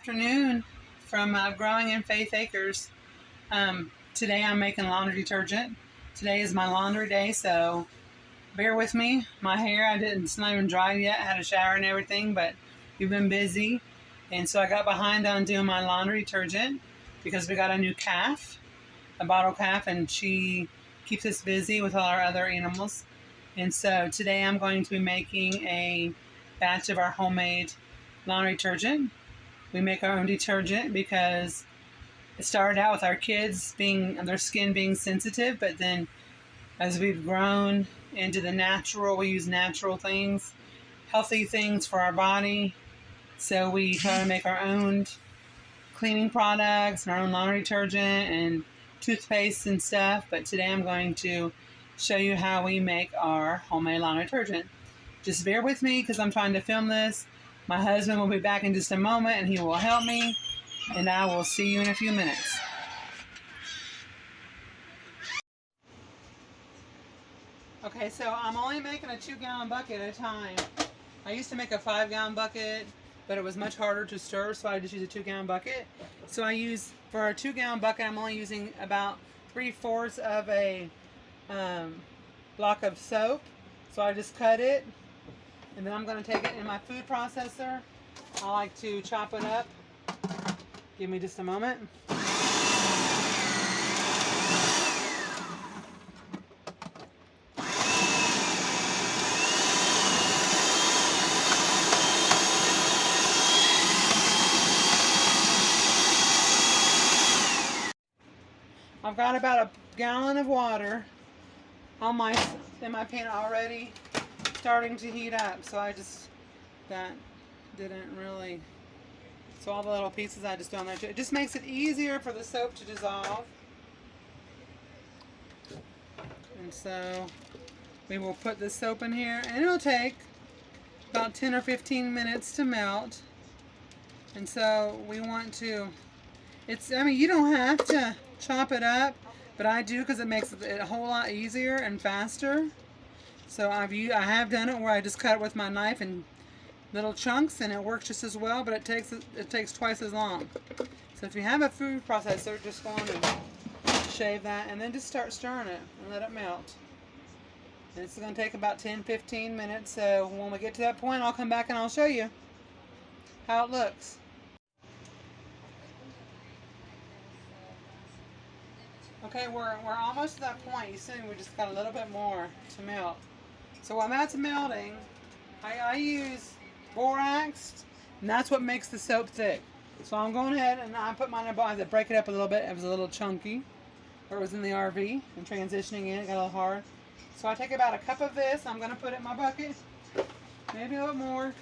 afternoon from Growing in Faith Acres. Today I'm making laundry detergent. Today is my laundry day, so bear with me. My hair, it's not even dried yet. I had a shower and everything, but we've been busy. And so I got behind on doing my laundry detergent because we got a new calf, a bottle calf, and she keeps us busy with all our other animals. And so today I'm going to be making a batch of our homemade laundry detergent. We make our own detergent because it started out with our kids their skin being sensitive, but then as we've grown into the natural, we use natural things, healthy things for our body. So we try to make our own cleaning products and our own laundry detergent and toothpaste and stuff. But today I'm going to show you how we make our homemade laundry detergent. Just bear with me because I'm trying to film this. My husband will be back in just a moment and he will help me, and I will see you in a few minutes. Okay, so I'm only making a 2-gallon bucket at a time. I used to make a 5-gallon bucket, but it was much harder to stir, so I just use a 2-gallon bucket. So for a 2-gallon bucket, I'm only using about 3/4 of a block of soap. So I just cut it, and then I'm going to take it in my food processor. I like to chop it up. Give me just a moment. I've got about a gallon of water in my pan already starting to heat up, so that didn't really, so all the little pieces I just do on there too. It just makes it easier for the soap to dissolve. And so we will put the soap in here, and it'll take about 10 or 15 minutes to melt. And so we want to, you don't have to chop it up, but I do because it makes it a whole lot easier and faster. So I have done it where I just cut it with my knife in little chunks, and it works just as well, but it takes twice as long. So if you have a food processor, just go on and shave that, and then just start stirring it and let it melt. And it's going to take about 10-15 minutes. So when we get to that point, I'll come back and I'll show you how it looks. Okay, we're almost to that point. You see, we just got a little bit more to melt. So while that's melting, I use borax, and that's what makes the soap thick. So I'm going ahead and I put mine in a bowl. I had to break it up a little bit. It was a little chunky, or it was in the RV. I'm transitioning in. It got a little hard. So I take about a cup of this. I'm going to put it in my bucket, maybe a little more.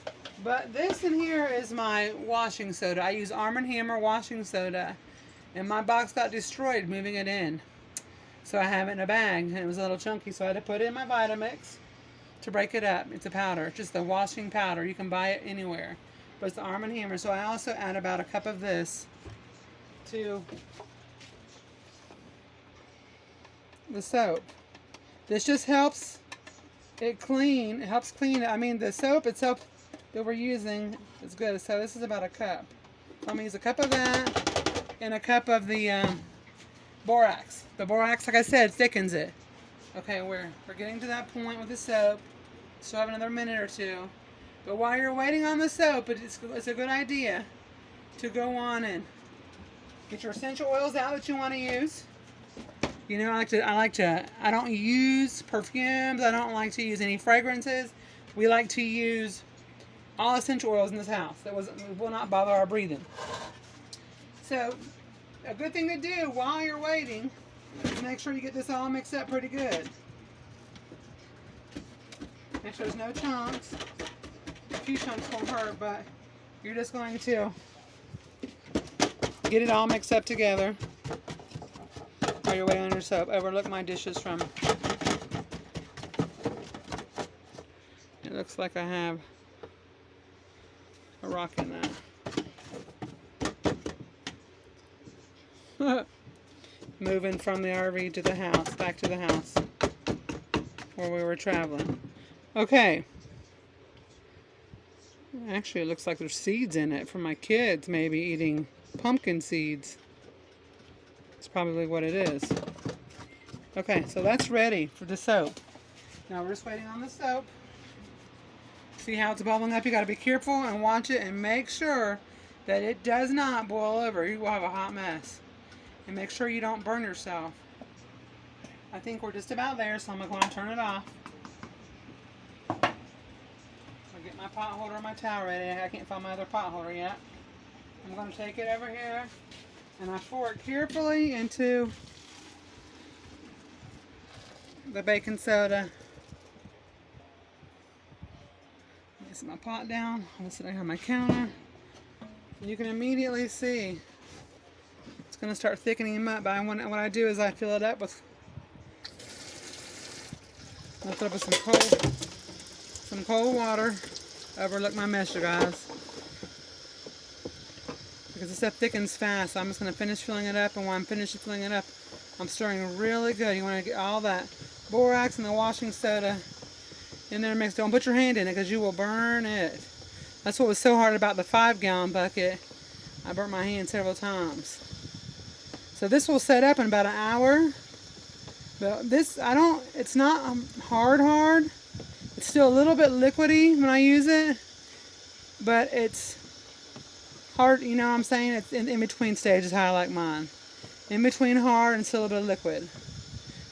But this in here is my washing soda. I use Arm & Hammer washing soda. And my box got destroyed moving it in. So I have it in a bag, and it was a little chunky, so I had to put it in my Vitamix to break it up. It's a powder, just the washing powder. You can buy it anywhere. But it's the Arm & Hammer. So I also add about a cup of this to the soap. This just helps it clean. It helps clean it. I mean, the soap itself that we're using is good. So this is about a cup. So I'm going to use a cup of that and a cup of the borax. The borax, like I said, thickens it. Okay, we're getting to that point with the soap. Still have another minute or two. But while you're waiting on the soap, it's a good idea to go on and get your essential oils out that you want to use. You know, I don't use perfumes. I don't like to use any fragrances. We like to use all essential oils in this house that will not bother our breathing. So, a good thing to do while you're waiting is make sure you get this all mixed up pretty good. Make sure there's no chunks. A few chunks won't hurt, but you're just going to get it all mixed up together while you're waiting on your soap. Overlook my dishes from. It looks like I have a rock in that. Moving from the RV to the house, back to the house where we were traveling. Okay. Actually, it looks like there's seeds in it for my kids maybe eating pumpkin seeds. That's probably what it is. Okay, so that's ready for the soap. Now we're just waiting on the soap. See how it's bubbling up? You got to be careful and watch it and make sure that it does not boil over. You will have a hot mess. And make sure you don't burn yourself. I think we're just about there, so I'm going to turn it off. I'll get my pot holder and my towel ready. I can't find my other pot holder yet. I'm going to take it over here and I pour it carefully into the baking soda. Set my pot down. I'm going to sit down on my counter. And you can immediately see it's going to start thickening them up. But what I do is I fill it up with some cold water. Overlook my mess, you guys. Because this stuff thickens fast, so I'm just going to finish filling it up. And while I'm finishing filling it up, I'm stirring really good. You want to get all that borax and the washing soda in there mixed. Don't put your hand in it because you will burn it. That's what was so hard about the 5-gallon bucket. I burnt my hand several times. So this will set up in about an hour. But this, it's not hard. It's still a little bit liquidy when I use it. But it's hard, you know what I'm saying? It's in between stages, how I like mine. In between hard and still a bit of liquid.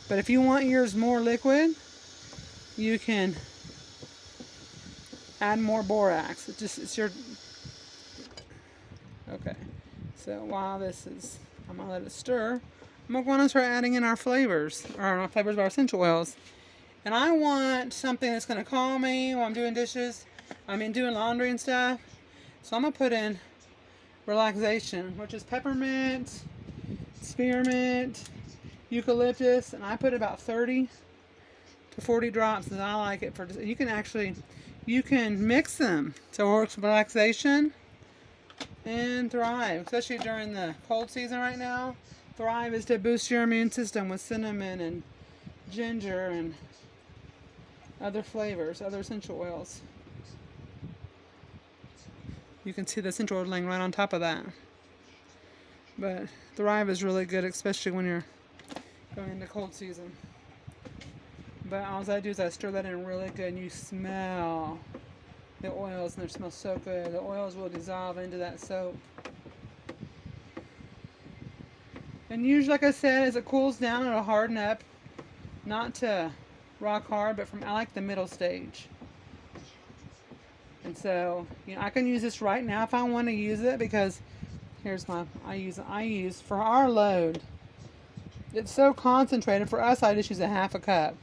But if you want yours more liquid, you can add more borax. It's your... Okay. So while this is... I'm going to let it stir. I'm going to start adding in our flavors. Or our flavors of our essential oils. And I want something that's going to calm me while I'm doing dishes. Doing laundry and stuff. So I'm going to put in relaxation, which is peppermint, spearmint, eucalyptus, and I put about 30 to 40 drops, and I like it for. You can mix them so it works for relaxation and Thrive, especially during the cold season right now. Thrive is to boost your immune system with cinnamon and ginger and other flavors, other essential oils. You can see the essential oil laying right on top of that. But Thrive is really good, especially when you're going into cold season. But all I do is I stir that in really good, and you smell the oils, and they smell so good. The oils will dissolve into that soap. And usually, like I said, as it cools down, it'll harden up. Not to rock hard, but I like the middle stage. And so, I can use this right now if I want to use it, because here's I use for our load. It's so concentrated. For us, I just use a half a cup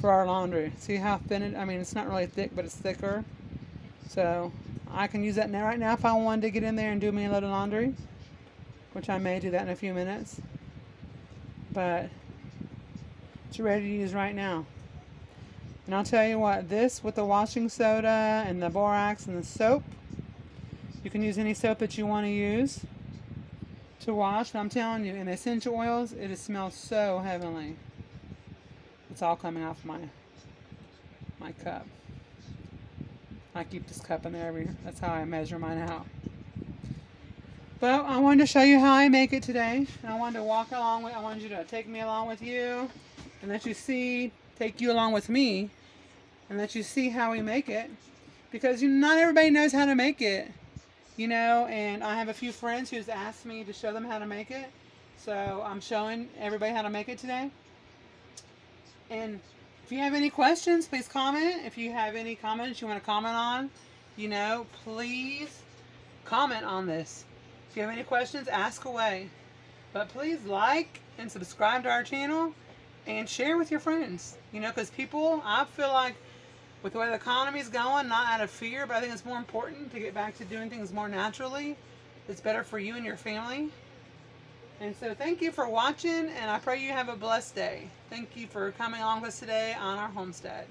for our laundry. See how thin it, it's not really thick, but it's thicker. So I can use that right now if I wanted to get in there and do me a load of laundry, which I may do that in a few minutes. But it's ready to use right now. And I'll tell you what, this with the washing soda and the borax and the soap, you can use any soap that you want to use to wash. But I'm telling you, in the essential oils, it smells so heavenly. It's all coming off my cup. I keep this cup in there that's how I measure mine out. But I wanted to show you how I make it today. And I wanted to I wanted you to take me along with you and take you along with me and let you see how we make it. Because not everybody knows how to make it, and I have a few friends who's asked me to show them how to make it. So I'm showing everybody how to make it today. And if you have any questions, please comment. If you have any comments you want to comment on, please comment on this. If you have any questions, ask away. But please like and subscribe to our channel and share with your friends. Because I feel like with the way the economy is going, not out of fear, but I think it's more important to get back to doing things more naturally. It's better for you and your family. And so thank you for watching, and I pray you have a blessed day. Thank you for coming along with us today on our homestead.